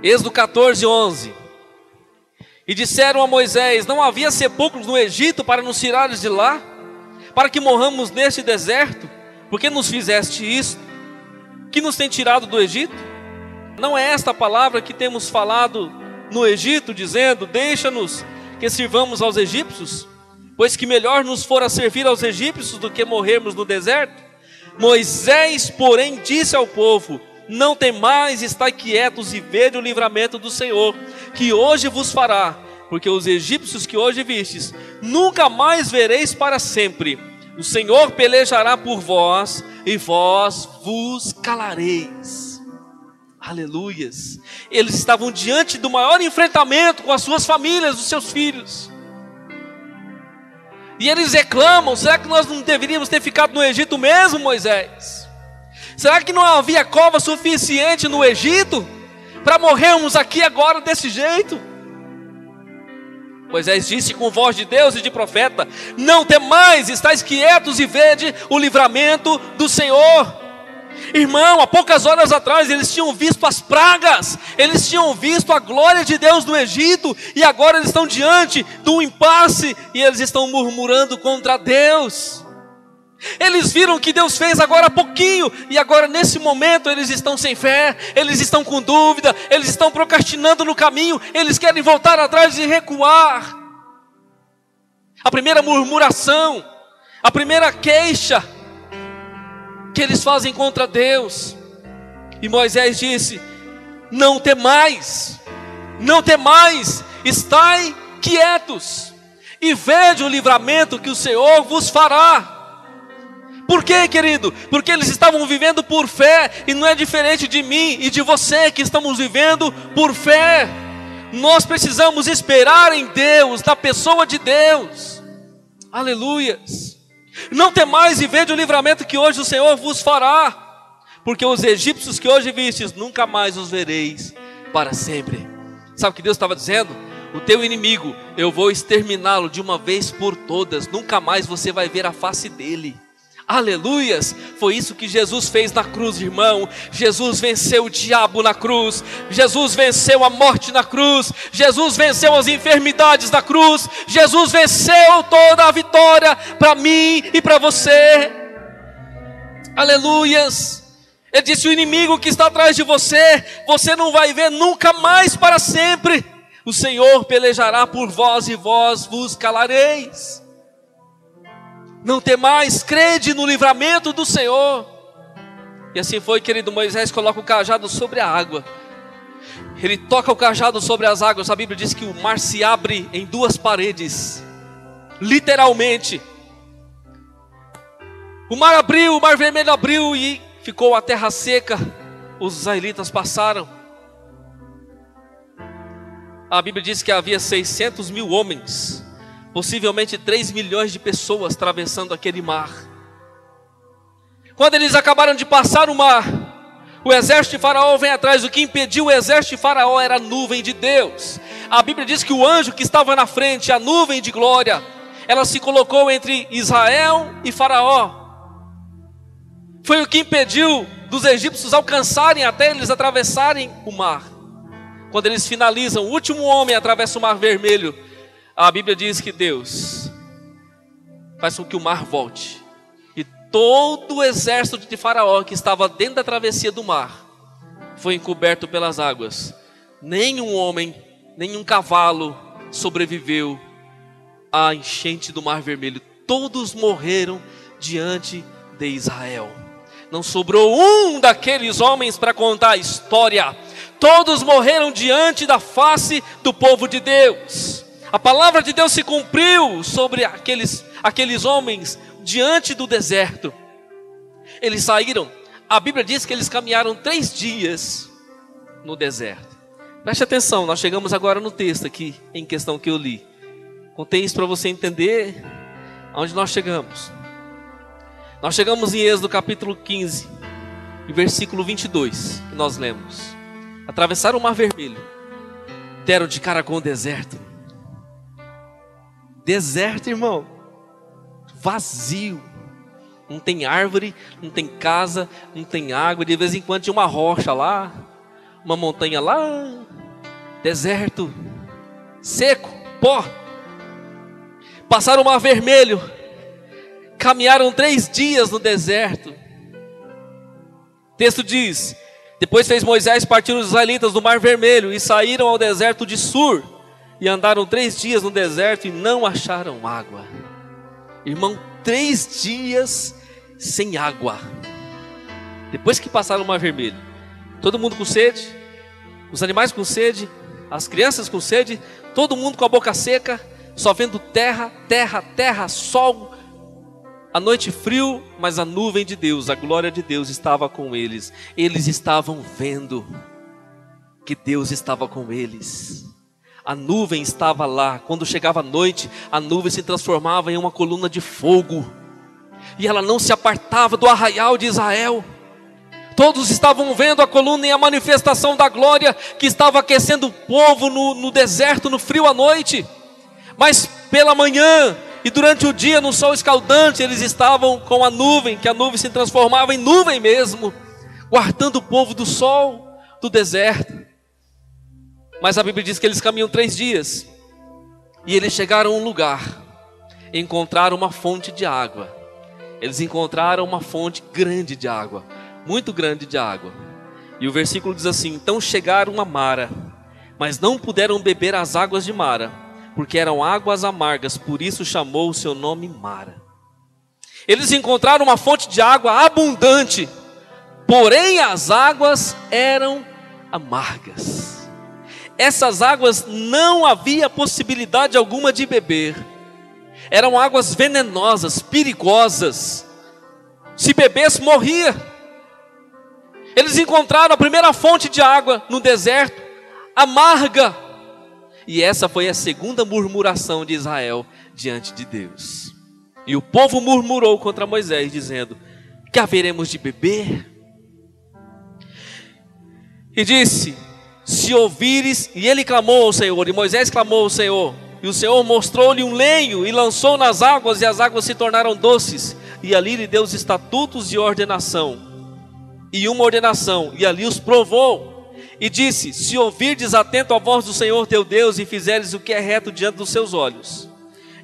Êxodo 14, 11. E disseram a Moisés: não havia sepulcros no Egito para nos tirares de lá, para que morramos neste deserto? Por que nos fizeste isto? Que nos tem tirado do Egito? Não é esta a palavra que temos falado no Egito, dizendo: deixa-nos que sirvamos aos egípcios, pois que melhor nos fora servir aos egípcios do que morrermos no deserto? Moisés, porém, disse ao povo: não temais, estai quietos e vede o livramento do Senhor, que hoje vos fará, porque os egípcios que hoje vistes, nunca mais vereis para sempre. O Senhor pelejará por vós, e vós vos calareis. Aleluias. Eles estavam diante do maior enfrentamento com as suas famílias, os seus filhos. E eles reclamam: será que nós não deveríamos ter ficado no Egito mesmo, Moisés? Será que não havia cova suficiente no Egito para morrermos aqui agora desse jeito? Moisés disse com voz de Deus e de profeta: não temais, estais quietos e vede o livramento do Senhor. Irmão, há poucas horas atrás eles tinham visto as pragas, eles tinham visto a glória de Deus no Egito, e agora eles estão diante de um impasse, e eles estão murmurando contra Deus. Eles viram que Deus fez agora há pouquinho, e agora nesse momento eles estão sem fé, eles estão com dúvida, eles estão procrastinando no caminho, eles querem voltar atrás e recuar. A primeira murmuração, a primeira queixa que eles fazem contra Deus. E Moisés disse: não temais, não temais, estai quietos e vede o livramento que o Senhor vos fará. Por quê, querido? Porque eles estavam vivendo por fé, e não é diferente de mim e de você que estamos vivendo por fé. Nós precisamos esperar em Deus, na pessoa de Deus. Aleluias. Não temais e vede o livramento que hoje o Senhor vos fará, porque os egípcios que hoje vistes, nunca mais os vereis para sempre. Sabe o que Deus estava dizendo? O teu inimigo, eu vou exterminá-lo de uma vez por todas, nunca mais você vai ver a face dele. Aleluias. Foi isso que Jesus fez na cruz, irmão. Jesus venceu o diabo na cruz, Jesus venceu a morte na cruz, Jesus venceu as enfermidades na cruz, Jesus venceu toda a vitória para mim e para você. Aleluias. Ele disse: o inimigo que está atrás de você, você não vai ver nunca mais para sempre. O Senhor pelejará por vós e vós vos calareis. Não temais, crede no livramento do Senhor. E assim foi, querido. Moisés coloca o cajado sobre a água, ele toca o cajado sobre as águas. A Bíblia diz que o mar se abre em duas paredes, literalmente. O mar abriu, o mar vermelho abriu, e ficou a terra seca. Os israelitas passaram. A Bíblia diz que havia 600 mil homens, possivelmente 3 milhões de pessoas atravessando aquele mar. Quando eles acabaram de passar o mar, o exército de Faraó vem atrás. O que impediu o exército de Faraó era a nuvem de Deus. A Bíblia diz que o anjo que estava na frente, a nuvem de glória, ela se colocou entre Israel e Faraó. Foi o que impediu dos egípcios alcançarem até eles atravessarem o mar. Quando eles finalizam, o último homem atravessa o mar vermelho, a Bíblia diz que Deus faz com que o mar volte, e todo o exército de Faraó que estava dentro da travessia do mar foi encoberto pelas águas. Nenhum homem, nenhum cavalo sobreviveu à enchente do mar vermelho. Todos morreram diante de Israel. Não sobrou um daqueles homens para contar a história. Todos morreram diante da face do povo de Deus. A palavra de Deus se cumpriu sobre aqueles homens diante do deserto. Eles saíram, a Bíblia diz que eles caminharam 3 dias no deserto. Preste atenção, nós chegamos agora no texto aqui, em questão que eu li. Contei isso para você entender aonde nós chegamos. Nós chegamos em Êxodo capítulo 15, e versículo 22, que nós lemos. Atravessaram o mar vermelho, deram de cara com o deserto. Deserto, irmão, vazio, não tem árvore, não tem casa, não tem água. De vez em quando tinha uma rocha lá, uma montanha lá, deserto, seco, pó. Passaram o Mar Vermelho, caminharam 3 dias no deserto. O texto diz: depois fez Moisés partir os israelitas do Mar Vermelho e saíram ao deserto de Sur, e andaram 3 dias no deserto e não acharam água. Irmão, 3 dias sem água. Depois que passaram o Mar Vermelho, todo mundo com sede, os animais com sede, as crianças com sede, todo mundo com a boca seca, só vendo terra, terra, terra, sol. A noite frio, mas a nuvem de Deus, a glória de Deus estava com eles. Eles estavam vendo que Deus estava com eles. A nuvem estava lá. Quando chegava a noite, a nuvem se transformava em uma coluna de fogo, e ela não se apartava do arraial de Israel. Todos estavam vendo a coluna e a manifestação da glória que estava aquecendo o povo no deserto, no frio à noite. Mas pela manhã e durante o dia, no sol escaldante, eles estavam com a nuvem, que a nuvem se transformava em nuvem mesmo, guardando o povo do sol, do deserto. Mas a Bíblia diz que eles caminham 3 dias, e eles chegaram a um lugar, encontraram uma fonte de água. Eles encontraram uma fonte grande de água, muito grande de água. E o versículo diz assim: então chegaram a Mara, mas não puderam beber as águas de Mara, porque eram águas amargas, por isso chamou o seu nome Mara. Eles encontraram uma fonte de água abundante, porém as águas eram amargas. Essas águas não havia possibilidade alguma de beber. Eram águas venenosas, perigosas. Se bebesse, morria. Eles encontraram a primeira fonte de água no deserto, amarga. E essa foi a segunda murmuração de Israel diante de Deus. E o povo murmurou contra Moisés, dizendo: que haveremos de beber? E disse: se ouvires, e ele clamou ao Senhor, e Moisés clamou ao Senhor, e o Senhor mostrou-lhe um lenho, e lançou nas águas, e as águas se tornaram doces, e ali lhe deu os estatutos de ordenação, e uma ordenação, e ali os provou, e disse: se ouvirdes atento a voz do Senhor teu Deus, e fizeres o que é reto diante dos seus olhos,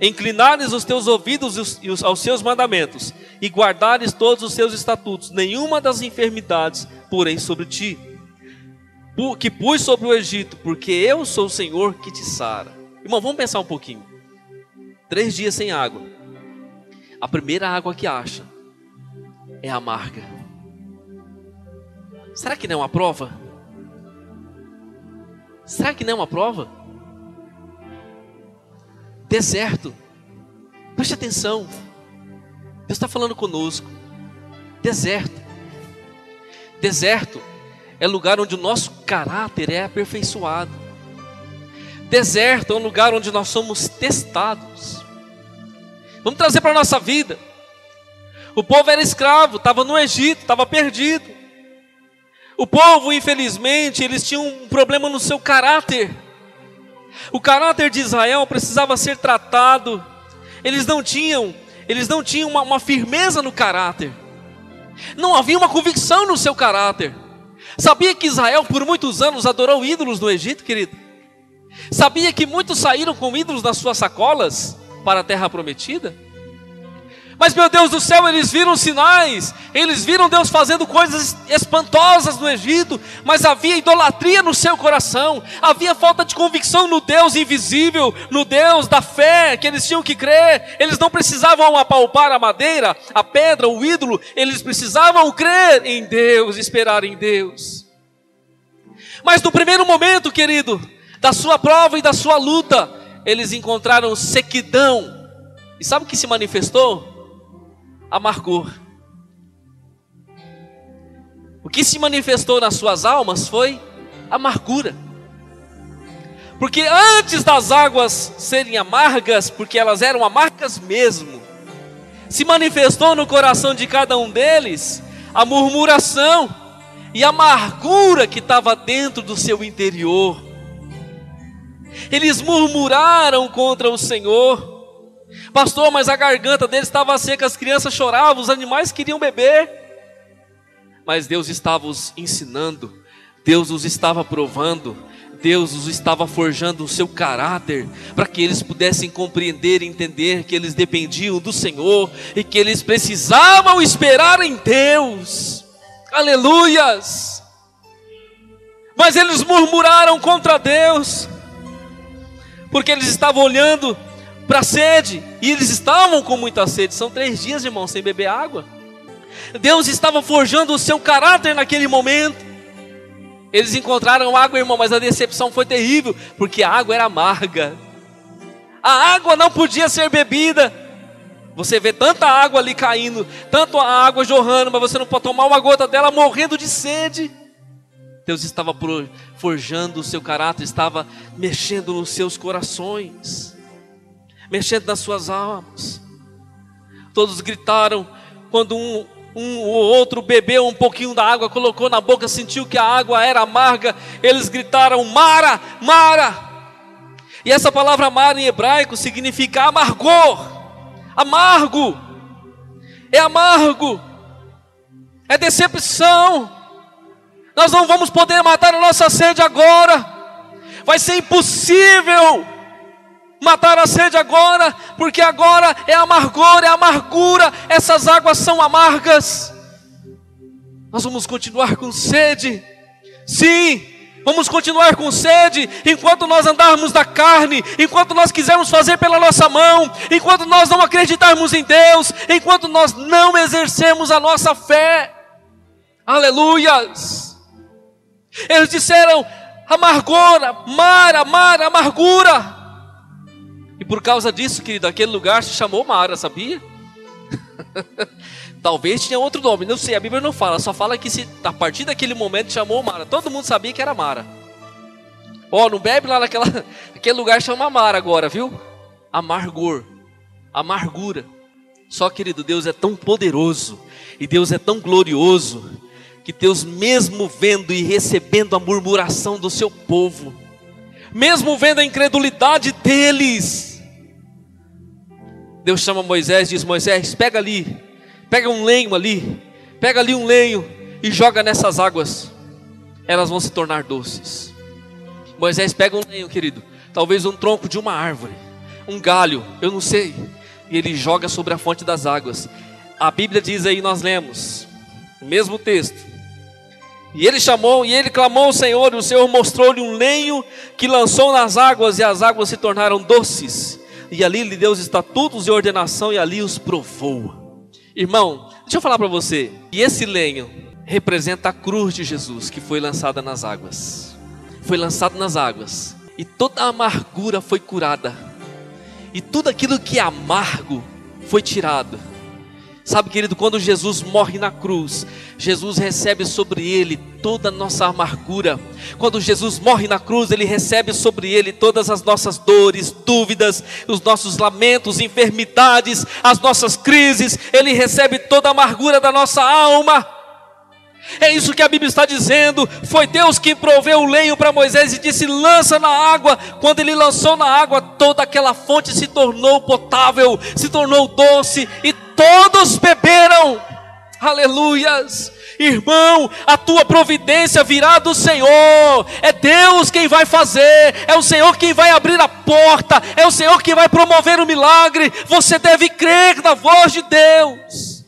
inclinares os teus ouvidos aos seus mandamentos, e guardares todos os seus estatutos, nenhuma das enfermidades porém sobre ti, que pus sobre o Egito, porque eu sou o Senhor que te sara. Irmão, vamos pensar um pouquinho. 3 dias sem água. A primeira água que acha é amarga. Será que não é uma prova? Será que não é uma prova? Deserto. Preste atenção. Deus está falando conosco. Deserto. Deserto é lugar onde o nosso caráter é aperfeiçoado. Deserto é um lugar onde nós somos testados. Vamos trazer para a nossa vida. O povo era escravo, estava no Egito, estava perdido. O povo, infelizmente, eles tinham um problema no seu caráter. O caráter de Israel precisava ser tratado. Eles não tinham uma firmeza no caráter. Não havia uma convicção no seu caráter. Sabia que Israel por muitos anos adorou ídolos no Egito, querido? Sabia que muitos saíram com ídolos nas suas sacolas para a terra prometida? Mas, meu Deus do céu, eles viram sinais, eles viram Deus fazendo coisas espantosas no Egito, mas havia idolatria no seu coração, havia falta de convicção no Deus invisível, no Deus da fé que eles tinham que crer. Eles não precisavam apalpar a madeira, a pedra, o ídolo, eles precisavam crer em Deus, esperar em Deus. Mas no primeiro momento, querido, da sua prova e da sua luta, eles encontraram sequidão. E sabe o que se manifestou? Amargor. O que se manifestou nas suas almas foi amargura. Porque antes das águas serem amargas, porque elas eram amargas mesmo, se manifestou no coração de cada um deles a murmuração e a amargura que estava dentro do seu interior. Eles murmuraram contra o Senhor. Pastor, mas a garganta deles estava seca, as crianças choravam, os animais queriam beber. Mas Deus estava os ensinando. Deus os estava provando, Deus os estava forjando o seu caráter, para que eles pudessem compreender e entender que eles dependiam do Senhor, e que eles precisavam esperar em Deus. Aleluias! Mas eles murmuraram contra Deus, porque eles estavam olhando para a sede, e eles estavam com muita sede. São 3 dias, irmão, sem beber água. Deus estava forjando o seu caráter naquele momento. Eles encontraram água, irmão, mas a decepção foi terrível, porque a água era amarga. A água não podia ser bebida. Você vê tanta água ali caindo, tanto a água jorrando, mas você não pode tomar uma gota dela, morrendo de sede. Deus estava forjando o seu caráter, estava mexendo nos seus corações, mexendo nas suas almas. Todos gritaram quando um ou outro bebeu um pouquinho da água, colocou na boca, sentiu que a água era amarga. Eles gritaram: Mara, Mara. E essa palavra Mara em hebraico significa amargor, amargo, é amargo, é decepção. Nós não vamos poder matar a nossa sede agora, vai ser impossível matar a sede agora, porque agora é amargor, é amargura, essas águas são amargas. Nós vamos continuar com sede, sim, vamos continuar com sede, enquanto nós andarmos da carne, enquanto nós quisermos fazer pela nossa mão, enquanto nós não acreditarmos em Deus, enquanto nós não exercemos a nossa fé. Aleluias! Eles disseram: amargura, Mara, Mara, amargura. E por causa disso, querido, aquele lugar se chamou Mara, sabia? Talvez tinha outro nome, não sei, a Bíblia não fala, só fala que a partir daquele momento chamou Mara. Todo mundo sabia que era Mara. Não bebe lá naquele lugar, chama Mara agora, viu? Amargor, amargura. Só, querido, Deus é tão poderoso e Deus é tão glorioso, que Deus, mesmo vendo e recebendo a murmuração do seu povo, mesmo vendo a incredulidade deles, Deus chama Moisés e diz: Moisés, pega ali, pega um lenho ali, pega ali um lenho e joga nessas águas, elas vão se tornar doces. Moisés pega um lenho, querido, talvez um tronco de uma árvore, um galho, eu não sei, e ele joga sobre a fonte das águas. A Bíblia diz aí, nós lemos o mesmo texto: e ele chamou, e ele clamou ao Senhor, e o Senhor mostrou-lhe um lenho que lançou nas águas, e as águas se tornaram doces, e ali lhe deu os estatutos e ordenação, e ali os provou. Irmão, deixa eu falar para você, e esse lenho representa a cruz de Jesus, que foi lançada nas águas, foi lançado nas águas, e toda a amargura foi curada, e tudo aquilo que é amargo foi tirado. Sabe, querido, quando Jesus morre na cruz, Jesus recebe sobre ele toda a nossa amargura. Quando Jesus morre na cruz, ele recebe sobre ele todas as nossas dores, dúvidas, os nossos lamentos, enfermidades, as nossas crises. Ele recebe toda a amargura da nossa alma. É isso que a Bíblia está dizendo. Foi Deus quem proveu o lenho para Moisés e disse: lança na água. Quando ele lançou na água, toda aquela fonte se tornou potável, se tornou doce, e todos beberam. Aleluias. Irmão, a tua providência virá do Senhor. É Deus quem vai fazer, é o Senhor quem vai abrir a porta, é o Senhor quem vai promover o milagre. Você deve crer na voz de Deus.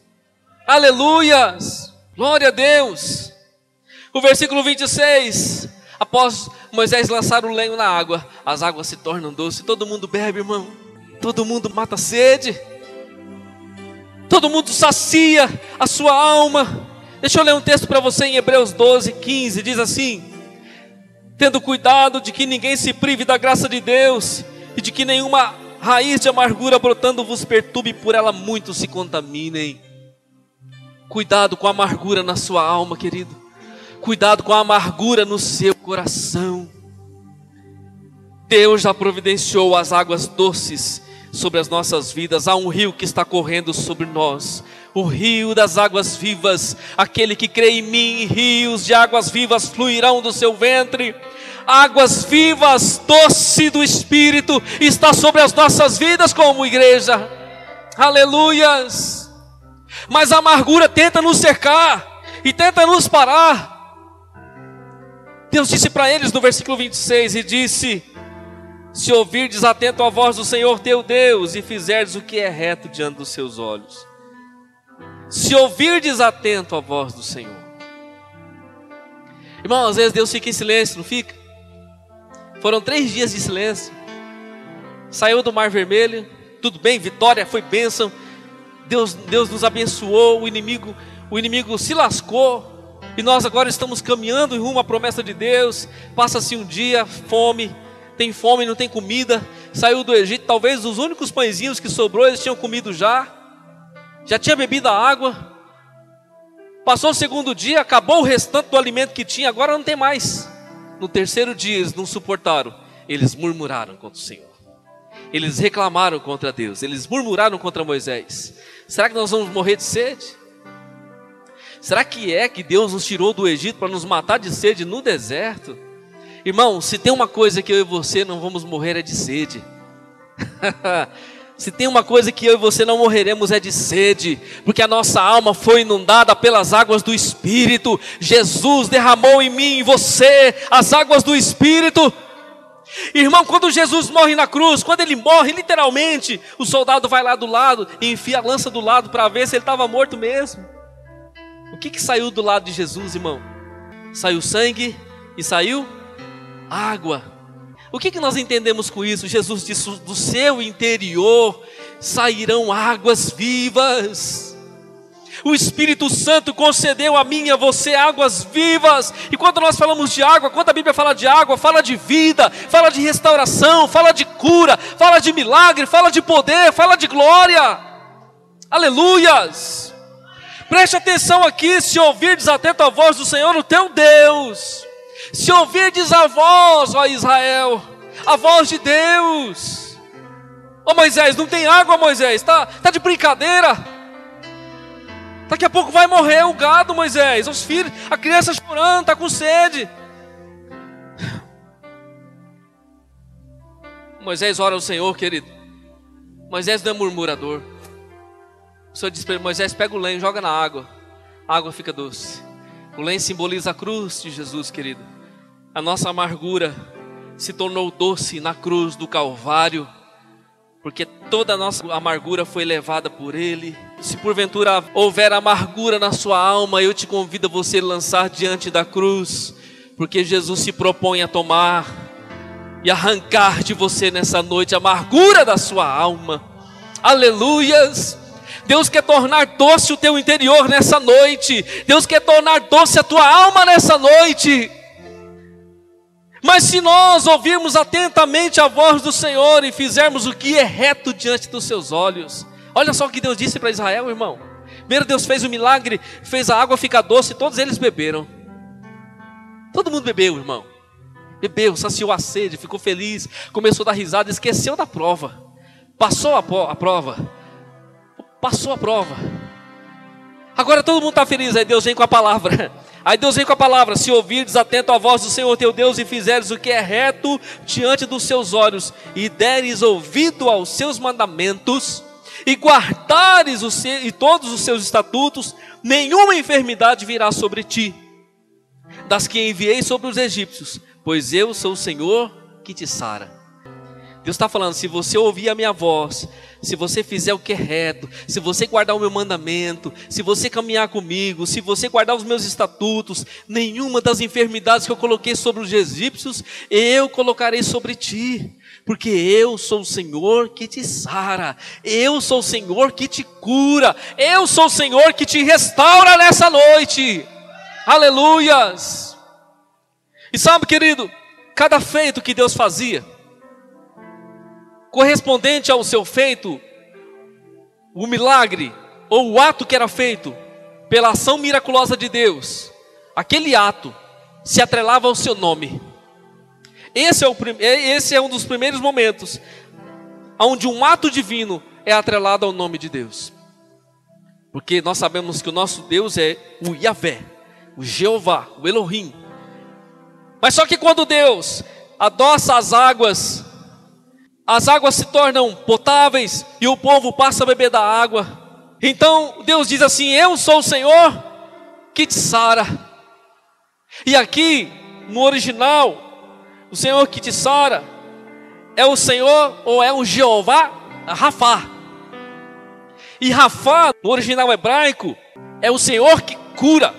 Aleluias. Glória a Deus. O versículo 26: após Moisés lançar o lenho na água, as águas se tornam doces. Todo mundo bebe, irmão. Todo mundo mata a sede. Todo mundo sacia a sua alma. Deixa eu ler um texto para você em Hebreus 12:15. Diz assim: tendo cuidado de que ninguém se prive da graça de Deus, e de que nenhuma raiz de amargura brotando vos perturbe, por ela muitos se contaminem. Cuidado com a amargura na sua alma, querido. Cuidado com a amargura no seu coração. Deus já providenciou as águas doces sobre as nossas vidas. Há um rio que está correndo sobre nós, o rio das águas vivas. Aquele que crê em mim, rios de águas vivas fluirão do seu ventre. Águas vivas, doce do Espírito, está sobre as nossas vidas como igreja. Aleluias. Mas a amargura tenta nos cercar e tenta nos parar. Deus disse para eles no versículo 26, e disse: se ouvirdes atento a voz do Senhor teu Deus, e fizerdes o que é reto diante dos seus olhos. Se ouvirdes atento a voz do Senhor. Irmão, às vezes Deus fica em silêncio, não fica? Foram 3 dias de silêncio. Saiu do Mar Vermelho, tudo bem, vitória, foi bênção. Deus nos abençoou, o inimigo se lascou, e nós agora estamos caminhando em rumo à promessa de Deus. Passa-se um dia, fome, não tem comida. Saiu do Egito, talvez os únicos pãezinhos que sobrou eles tinham comido já tinha bebido a água. Passou o 2º dia, acabou o restante do alimento que tinha, agora não tem mais. No 3º dia eles não suportaram, eles murmuraram contra o Senhor, eles reclamaram contra Deus, eles murmuraram contra Moisés. Será que nós vamos morrer de sede? Será que Deus nos tirou do Egito para nos matar de sede no deserto? Irmão, se tem uma coisa que eu e você não vamos morrer é de sede. Se tem uma coisa que eu e você não morreremos é de sede, porque a nossa alma foi inundada pelas águas do Espírito. Jesus derramou em mim e em você as águas do Espírito. Irmão, quando Jesus morre na cruz, quando ele morre literalmente, o soldado vai lá do lado e enfia a lança do lado para ver se ele estava morto mesmo. O que saiu do lado de Jesus, irmão? Saiu sangue e saiu água. O que nós entendemos com isso? Jesus disse: do seu interior sairão águas vivas. O Espírito Santo concedeu a mim e a você águas vivas. E quando nós falamos de água, quando a Bíblia fala de água, fala de vida, fala de restauração, fala de cura, fala de milagre, fala de poder, fala de glória. Aleluias! Preste atenção aqui: se ouvirdes atento a voz do Senhor, o teu Deus, se ouvirdes a voz, ó Israel, a voz de Deus. Ó Moisés, não tem água, Moisés, tá de brincadeira. Daqui a pouco vai morrer o gado, Moisés, os filhos, a criança chorando, está com sede. Moisés ora ao Senhor, querido. Moisés não é murmurador. O Senhor diz para ele: Moisés, pega o lenho, joga na água, a água fica doce. O lenho simboliza a cruz de Jesus, querido. A nossa amargura se tornou doce na cruz do Calvário, porque toda a nossa amargura foi levada por Ele. Se porventura houver amargura na sua alma, eu te convido a você lançar diante da cruz, porque Jesus se propõe a tomar e arrancar de você nessa noite a amargura da sua alma. Aleluias! Deus quer tornar doce o teu interior nessa noite. Deus quer tornar doce a tua alma nessa noite. Mas se nós ouvirmos atentamente a voz do Senhor e fizermos o que é reto diante dos seus olhos. Olha só o que Deus disse para Israel, irmão. Primeiro Deus fez o milagre, fez a água ficar doce, e todos eles beberam. Todo mundo bebeu, irmão. Bebeu, saciou a sede, ficou feliz, começou a dar risada, esqueceu da prova. Passou a prova. Passou a prova. Agora todo mundo está feliz. Aí Deus vem com a palavra. Se ouvirdes atento a voz do Senhor teu Deus, e fizeres o que é reto diante dos seus olhos, e deres ouvido aos seus mandamentos, e guardares todos os seus estatutos, nenhuma enfermidade virá sobre ti, das que enviei sobre os egípcios, pois eu sou o Senhor que te sara. Deus está falando: se você ouvir a minha voz, se você fizer o que é reto, se você guardar o meu mandamento, se você caminhar comigo, se você guardar os meus estatutos, nenhuma das enfermidades que eu coloquei sobre os egípcios, eu colocarei sobre ti, porque eu sou o Senhor que te sara, eu sou o Senhor que te cura, eu sou o Senhor que te restaura nessa noite. Aleluias! E sabe, querido, cada feito que Deus fazia, correspondente ao seu feito, o milagre ou o ato que era feito pela ação miraculosa de Deus, aquele ato se atrelava ao seu nome. Esse é um dos primeiros momentos onde um ato divino é atrelado ao nome de Deus, porque nós sabemos que o nosso Deus é o Yahvé, o Jeová, o Elohim. Mas só que quando Deus adoça as águas se tornam potáveis e o povo passa a beber da água. Então Deus diz assim: eu sou o Senhor que te sara. E aqui no original, o Senhor que te sara, é o Senhor ou é o Jeová Rafá. E Rafá, no original hebraico, é o Senhor que cura.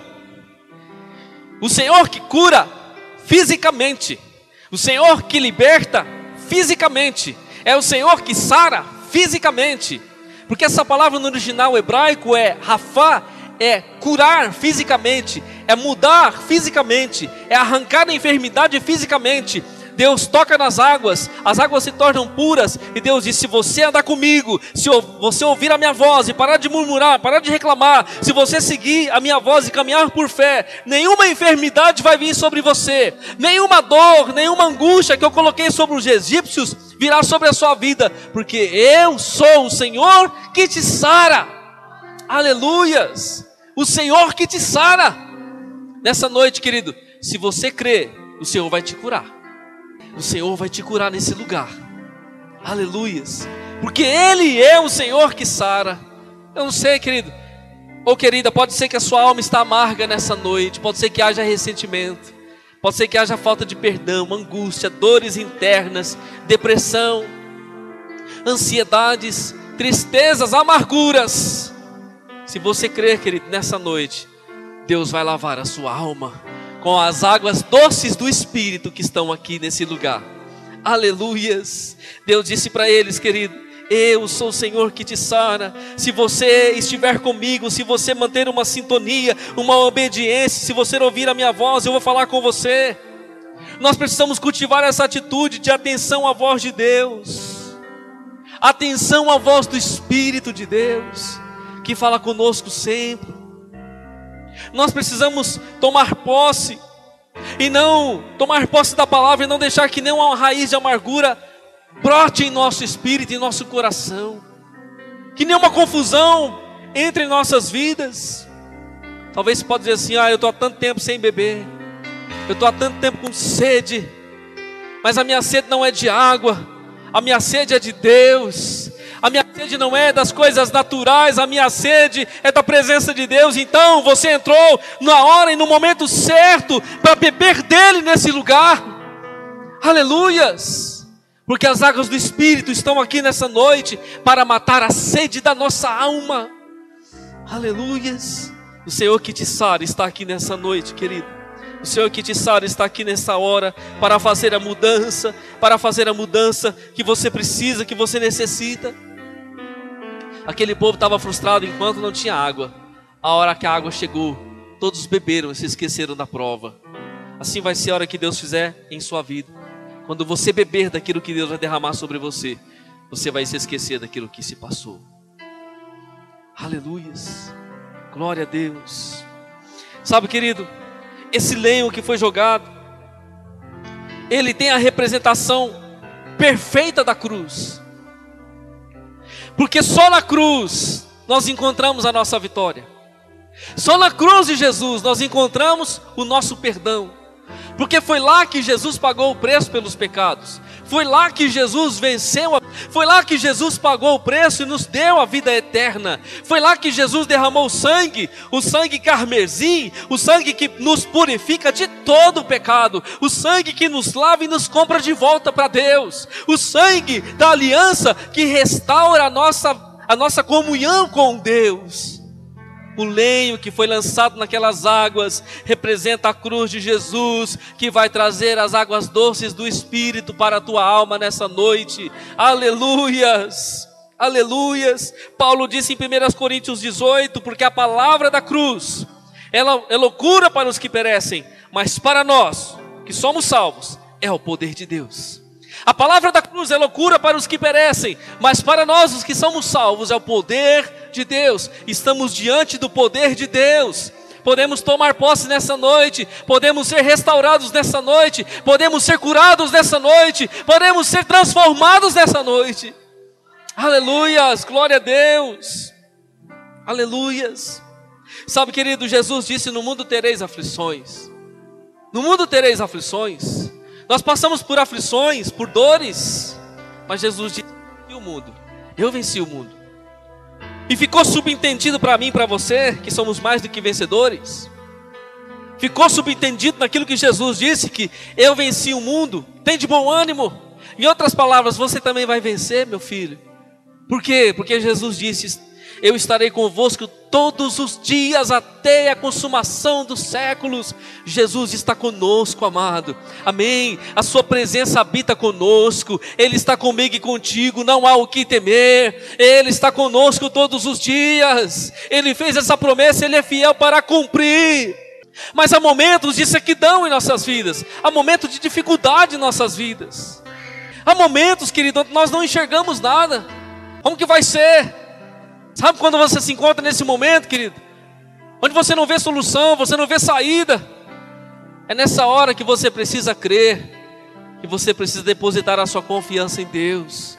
O Senhor que cura fisicamente. O Senhor que liberta fisicamente. É o Senhor que sara fisicamente. Porque essa palavra no original hebraico é Rafá, é curar fisicamente, é mudar fisicamente, é arrancar a enfermidade fisicamente. Deus toca nas águas, as águas se tornam puras, e Deus diz: se você andar comigo, se você ouvir a minha voz e parar de murmurar, parar de reclamar, se você seguir a minha voz e caminhar por fé, nenhuma enfermidade vai vir sobre você, nenhuma dor, nenhuma angústia que eu coloquei sobre os egípcios virá sobre a sua vida, porque eu sou o Senhor que te sara. Aleluias! O Senhor que te sara. Nessa noite, querido, se você crê, o Senhor vai te curar. O Senhor vai te curar nesse lugar. Aleluias. Porque Ele é o Senhor que sara. Eu não sei, querido ou querida, pode ser que a sua alma está amarga nessa noite. Pode ser que haja ressentimento. Pode ser que haja falta de perdão, angústia, dores internas, depressão, ansiedades, tristezas, amarguras. Se você crer, querido, nessa noite, Deus vai lavar a sua alma com as águas doces do Espírito que estão aqui nesse lugar. Aleluias. Deus disse para eles, querido: eu sou o Senhor que te sara. Se você estiver comigo, se você manter uma sintonia, uma obediência, se você ouvir a minha voz, eu vou falar com você. Nós precisamos cultivar essa atitude de atenção à voz de Deus, atenção à voz do Espírito de Deus, que fala conosco sempre. Nós precisamos tomar posse, e não tomar posse da palavra, e não deixar que nenhuma raiz de amargura brote em nosso espírito, em nosso coração, que nenhuma confusão entre em nossas vidas. Talvez você pode dizer assim: eu estou há tanto tempo sem beber, eu estou há tanto tempo com sede, mas a minha sede não é de água, a minha sede é de Deus. A minha sede não é das coisas naturais, a minha sede é da presença de Deus. Então você entrou na hora e no momento certo para beber dele nesse lugar. Aleluias! Porque as águas do Espírito estão aqui nessa noite para matar a sede da nossa alma. Aleluias! O Senhor que te sara está aqui nessa noite, querido. O Senhor que te sara está aqui nessa hora para fazer a mudança, que você precisa, que você necessita. Aquele povo estava frustrado enquanto não tinha água. A hora que a água chegou, todos beberam e se esqueceram da prova. Assim vai ser a hora que Deus fizer em sua vida. Quando você beber daquilo que Deus vai derramar sobre você, você vai se esquecer daquilo que se passou. Aleluias. Glória a Deus. Sabe, querido, esse lenho que foi jogado, ele tem a representação perfeita da cruz. Porque só na cruz nós encontramos a nossa vitória. Só na cruz de Jesus nós encontramos o nosso perdão. Porque foi lá que Jesus pagou o preço pelos pecados. Foi lá que Jesus venceu, foi lá que Jesus pagou o preço e nos deu a vida eterna. Foi lá que Jesus derramou o sangue carmesim, o sangue que nos purifica de todo o pecado, o sangue que nos lava e nos compra de volta para Deus, o sangue da aliança que restaura a nossa comunhão com Deus. O lenho que foi lançado naquelas águas representa a cruz de Jesus, que vai trazer as águas doces do Espírito para a tua alma nessa noite. Aleluias, aleluias. Paulo disse em 1 Coríntios 18, porque a palavra da cruz, ela é loucura para os que perecem, mas para nós, que somos salvos, é o poder de Deus. A palavra da cruz é loucura para os que perecem, mas para nós, os que somos salvos, é o poder de Deus. Estamos diante do poder de Deus. Podemos tomar posse nessa noite, podemos ser restaurados nessa noite, podemos ser curados nessa noite, podemos ser transformados nessa noite. Aleluias, glória a Deus. Aleluias. Sabe, querido, Jesus disse: no mundo tereis aflições. No mundo tereis aflições. Nós passamos por aflições, por dores, mas Jesus disse: eu venci o mundo. E ficou subentendido para mim e para você que somos mais do que vencedores. Ficou subentendido naquilo que Jesus disse, que eu venci o mundo. Tem de bom ânimo. Em outras palavras, você também vai vencer, meu filho. Por quê? Porque Jesus disse: eu estarei convosco todos os dias até a consumação dos séculos. Jesus está conosco, amado. Amém. A sua presença habita conosco. Ele está comigo e contigo. Não há o que temer. Ele está conosco todos os dias. Ele fez essa promessa. Ele é fiel para cumprir. Mas há momentos de sequidão em nossas vidas. Há momentos de dificuldade em nossas vidas. Há momentos, querido, onde nós não enxergamos nada. Como que vai ser? Sabe quando você se encontra nesse momento, querido? Onde você não vê solução, você não vê saída. É nessa hora que você precisa crer. Que você precisa depositar a sua confiança em Deus.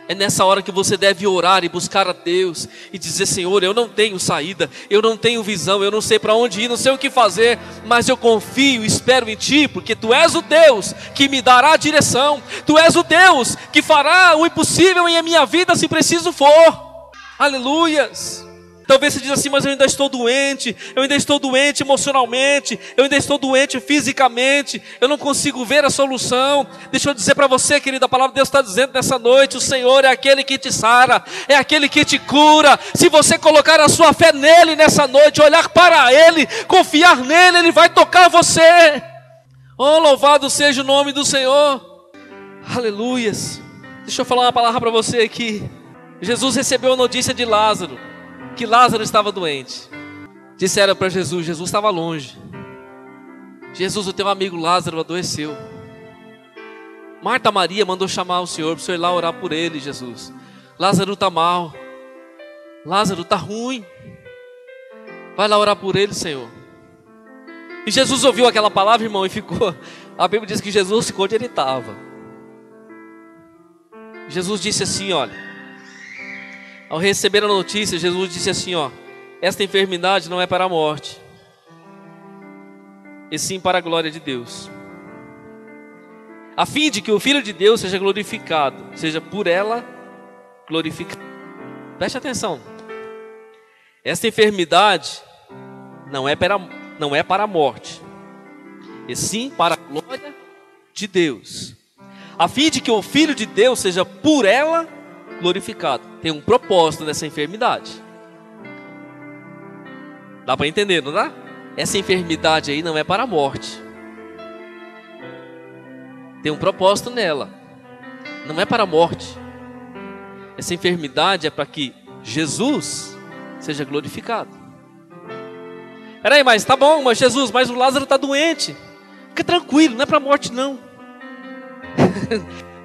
É nessa hora que você deve orar e buscar a Deus. E dizer: Senhor, eu não tenho saída. Eu não tenho visão. Eu não sei para onde ir. Não sei o que fazer. Mas eu confio e espero em Ti. Porque Tu és o Deus que me dará a direção. Tu és o Deus que fará o impossível em minha vida, se preciso for. Aleluias. Talvez você diz assim: mas eu ainda estou doente. Eu ainda estou doente emocionalmente. Eu ainda estou doente fisicamente. Eu não consigo ver a solução. Deixa eu dizer para você, querido, a palavra de Deus está dizendo nessa noite: o Senhor é aquele que te sara, é aquele que te cura. Se você colocar a sua fé nele nessa noite, olhar para ele, confiar nele, ele vai tocar você. Oh, louvado seja o nome do Senhor. Aleluias. Deixa eu falar uma palavra para você aqui. Jesus recebeu a notícia de Lázaro, que Lázaro estava doente. Disseram para Jesus: Jesus estava longe. Jesus, o teu amigo Lázaro adoeceu. Marta Maria mandou chamar o Senhor, para o Senhor ir lá orar por ele, Jesus. Lázaro está mal. Lázaro está ruim. Vai lá orar por ele, Senhor. E Jesus ouviu aquela palavra, irmão, e ficou. A Bíblia diz que Jesus ficou onde ele estava. Jesus disse assim, olha. Ao receber a notícia, Jesus disse assim, ó: esta enfermidade não é para a morte, e sim para a glória de Deus, a fim de que o Filho de Deus seja glorificado, seja por ela glorificado. Preste atenção. Esta enfermidade não é para a morte, e sim para a glória de Deus, a fim de que o Filho de Deus seja por ela glorificado. Tem um propósito nessa enfermidade. Dá para entender, não dá? Essa enfermidade aí não é para a morte. Tem um propósito nela. Não é para a morte. Essa enfermidade é para que Jesus seja glorificado. Peraí, mas tá bom, mas Jesus, mas o Lázaro está doente. Fica tranquilo, não é para a morte não.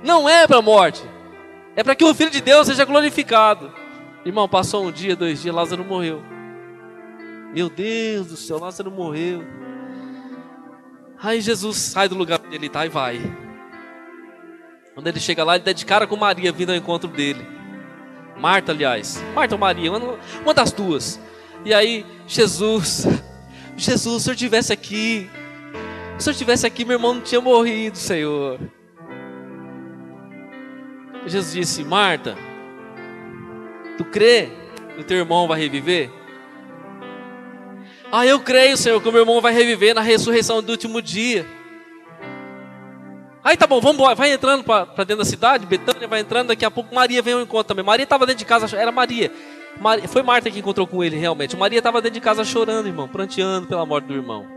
Não é para a morte. É para que o Filho de Deus seja glorificado. Irmão, passou um dia, 2 dias, Lázaro morreu. Meu Deus do céu, Lázaro morreu. Aí Jesus sai do lugar onde ele está e vai. Quando ele chega lá, ele dá de cara com Maria vindo ao encontro dele. Marta, aliás. Marta ou Maria, uma das duas. E aí, Jesus, se o Senhor estivesse aqui. Se o Senhor estivesse aqui, meu irmão não tinha morrido, Senhor. Jesus disse: Marta, tu crê que o teu irmão vai reviver? Ah, eu creio, Senhor, que o meu irmão vai reviver na ressurreição do último dia. Aí tá bom, vamos embora. Vai entrando para dentro da cidade, Betânia vai entrando, daqui a pouco Maria vem ao encontro também. Maria estava dentro de casa, era Maria. Foi Marta que encontrou com ele realmente. Maria estava dentro de casa chorando, irmão, pranteando pela morte do irmão.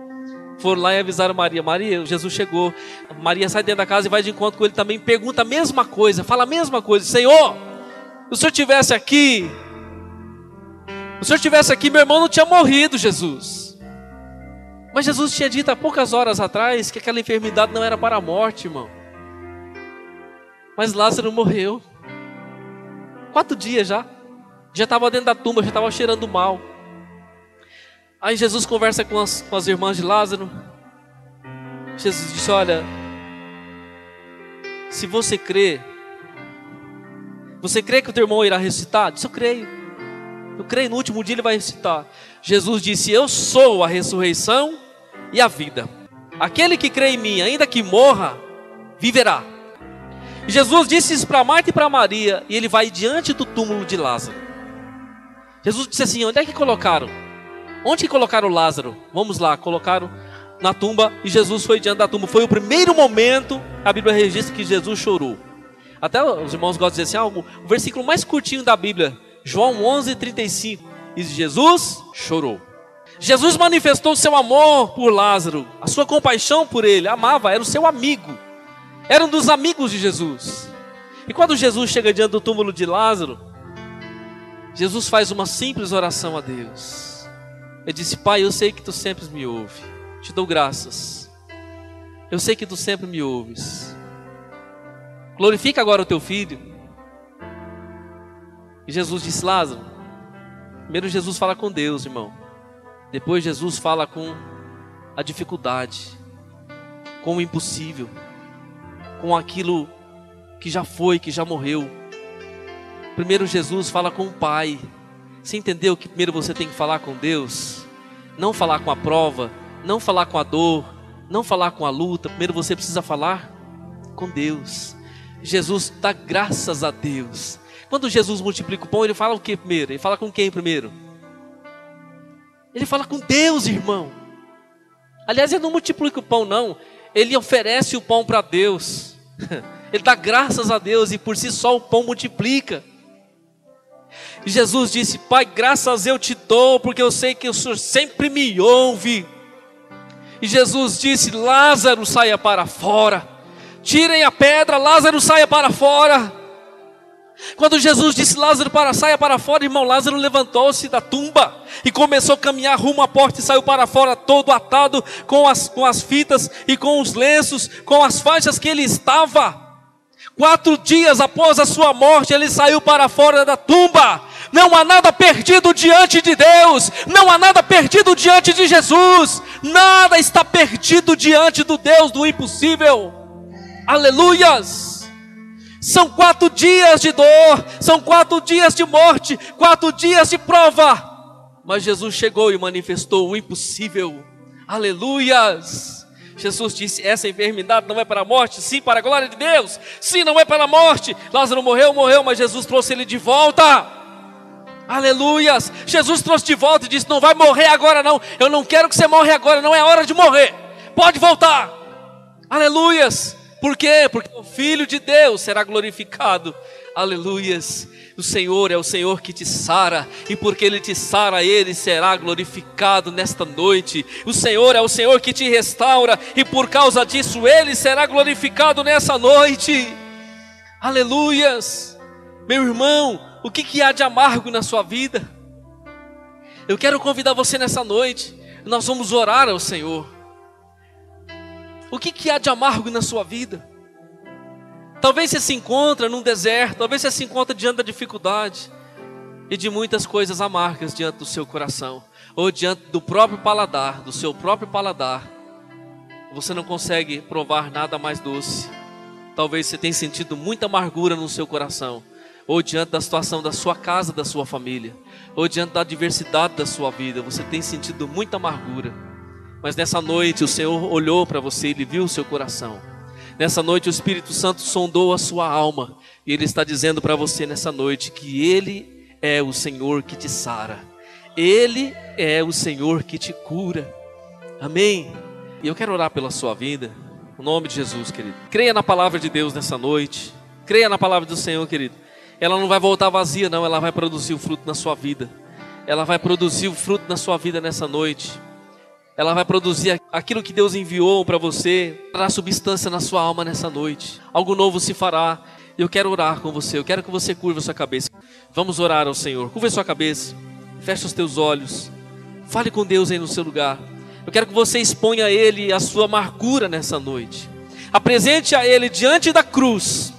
Foram lá e avisaram Maria: Maria, Jesus chegou. Maria sai dentro da casa e vai de encontro com ele também. Pergunta a mesma coisa, fala a mesma coisa: Senhor, se o Senhor estivesse aqui, meu irmão não tinha morrido, Jesus. Mas Jesus tinha dito há poucas horas atrás que aquela enfermidade não era para a morte, irmão. Mas Lázaro morreu. 4 dias já estava dentro da tumba, já estava cheirando mal. Aí Jesus conversa com as irmãs de Lázaro. Jesus disse: olha, se você crê que o teu irmão irá ressuscitar? Disse: eu creio, no último dia ele vai ressuscitar. Jesus disse: eu sou a ressurreição e a vida. Aquele que crê em mim, ainda que morra, viverá. E Jesus disse isso para Marta e para Maria. E ele vai diante do túmulo de Lázaro. Jesus disse assim: onde é que colocaram? Onde que colocaram Lázaro? Vamos lá, colocaram na tumba e Jesus foi diante da tumba. Foi o primeiro momento, a Bíblia registra que Jesus chorou. Até os irmãos gostam de dizer assim, o versículo mais curtinho da Bíblia, João 11:35, diz: Jesus chorou. Jesus manifestou o seu amor por Lázaro, a sua compaixão por ele, amava, era o seu amigo, era um dos amigos de Jesus. E quando Jesus chega diante do túmulo de Lázaro, Jesus faz uma simples oração a Deus. Ele disse: Pai, eu sei que tu sempre me ouves, te dou graças, eu sei que tu sempre me ouves, glorifica agora o teu filho. E Jesus disse: Lázaro, primeiro Jesus fala com Deus, irmão, depois Jesus fala com a dificuldade, com o impossível, com aquilo que já foi, que já morreu. Primeiro Jesus fala com o Pai. Você entendeu que primeiro você tem que falar com Deus? Não falar com a prova, não falar com a dor, não falar com a luta. Primeiro você precisa falar com Deus. Jesus dá graças a Deus. Quando Jesus multiplica o pão, ele fala o que primeiro? Ele fala com quem primeiro? Ele fala com Deus, irmão. Aliás, ele não multiplica o pão não, ele oferece o pão para Deus. Ele dá graças a Deus e por si só o pão multiplica. E Jesus disse: Pai, graças eu te dou, porque eu sei que o Senhor sempre me ouve. E Jesus disse: Lázaro, saia para fora. Tirem a pedra, Lázaro, saia para fora. Quando Jesus disse: Lázaro, saia para fora, irmão, Lázaro levantou-se da tumba e começou a caminhar rumo à porta e saiu para fora, todo atado com as fitas e com os lenços, com as faixas que ele estava. 4 dias após a sua morte, ele saiu para fora da tumba. Não há nada perdido diante de Deus, não há nada perdido diante de Jesus, nada está perdido diante do Deus do impossível. Aleluias! São 4 dias de dor, são 4 dias de morte, 4 dias de prova, mas Jesus chegou e manifestou o impossível. Aleluias! Jesus disse: essa enfermidade não é para a morte, sim para a glória de Deus. Sim, não é para a morte. Lázaro morreu, mas Jesus trouxe ele de volta. Aleluias! Jesus trouxe de volta e disse: não vai morrer agora não, eu não quero que você morra agora, não é hora de morrer, pode voltar. Aleluias! Por quê? Porque o Filho de Deus será glorificado. Aleluias! O Senhor é o Senhor que te sara, e porque Ele te sara, Ele será glorificado nesta noite. O Senhor é o Senhor que te restaura, e por causa disso Ele será glorificado nessa noite. Aleluias! Meu irmão, o que há de amargo na sua vida? Eu quero convidar você nessa noite, nós vamos orar ao Senhor. O que há de amargo na sua vida? Talvez você se encontre num deserto, talvez você se encontre diante da dificuldade e de muitas coisas amargas diante do seu coração, ou diante do próprio paladar, do seu próprio paladar. Você não consegue provar nada mais doce. Talvez você tenha sentido muita amargura no seu coração, ou diante da situação da sua casa, da sua família, ou diante da adversidade da sua vida, você tem sentido muita amargura. Mas nessa noite o Senhor olhou para você e Ele viu o seu coração. Nessa noite o Espírito Santo sondou a sua alma, e Ele está dizendo para você nessa noite que Ele é o Senhor que te sara, Ele é o Senhor que te cura. Amém? E eu quero orar pela sua vida, no nome de Jesus, querido. Creia na palavra de Deus nessa noite, creia na palavra do Senhor, querido. Ela não vai voltar vazia não, ela vai produzir o fruto na sua vida. Ela vai produzir o fruto na sua vida nessa noite. Ela vai produzir aquilo que Deus enviou para você, trará substância na sua alma nessa noite. Algo novo se fará. Eu quero orar com você, eu quero que você curva a sua cabeça. Vamos orar ao Senhor. Curva a sua cabeça, feche os teus olhos, fale com Deus aí no seu lugar. Eu quero que você exponha a Ele a sua amargura nessa noite. Apresente a Ele diante da cruz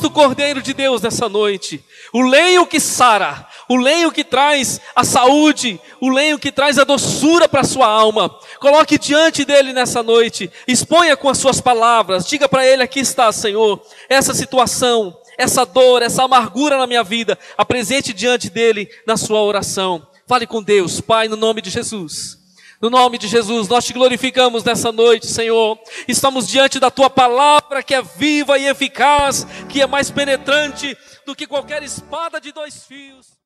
do Cordeiro de Deus nessa noite, o lenho que sara, o lenho que traz a saúde, o lenho que traz a doçura para a sua alma. Coloque diante dele nessa noite, exponha com as suas palavras, diga para ele: aqui está, Senhor, essa situação, essa dor, essa amargura na minha vida, apresente diante dele na sua oração. Fale com Deus. Pai, no nome de Jesus, no nome de Jesus, nós te glorificamos nessa noite, Senhor. Estamos diante da tua palavra que é viva e eficaz, que é mais penetrante do que qualquer espada de 2 fios.